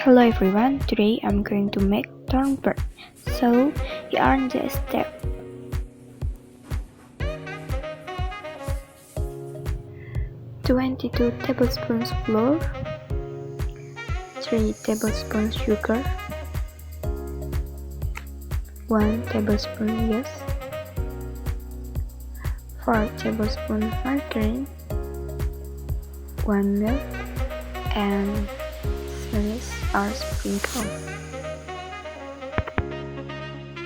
Hello everyone, today I'm going to make turn-bird. So, here are the steps. "22 tablespoons flour, 3 tablespoons sugar, 1 tablespoon yeast, 4 tablespoons margarine, 1 milk, and cereals are sprinkled.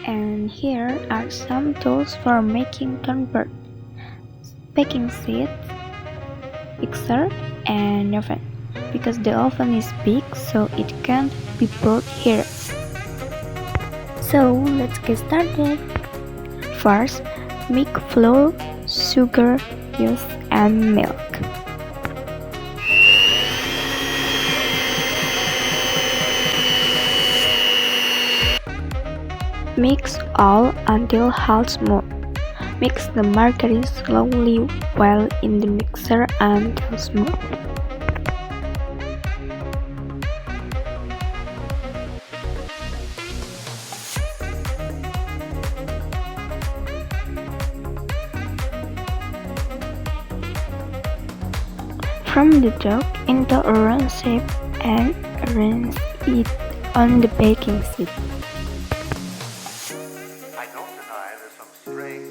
And here are some tools for making turn-bird: baking sheet, mixer, and oven. Because the oven is big, so it can't be brought here. So let's get started. First, mix flour, sugar, yeast, and milk. Mix all until half smooth. Mix the margarine slowly while in the mixer until smooth. Form the dough into a round shape and arrange it on the baking sheet. I don't deny there's some strange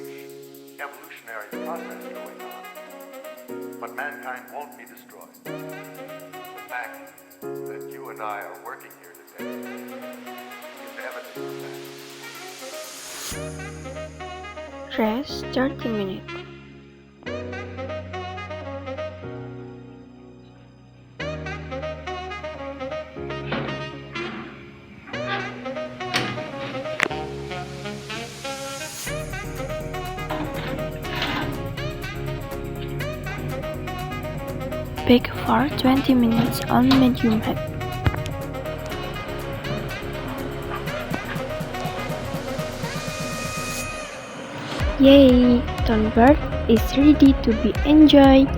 evolutionary process going on, but mankind won't be destroyed. The fact that you and I are working here today is evidence of that. Rest 30 minutes. Bake for 20 minutes on medium heat. Yay! Turn-bird is ready to be enjoyed.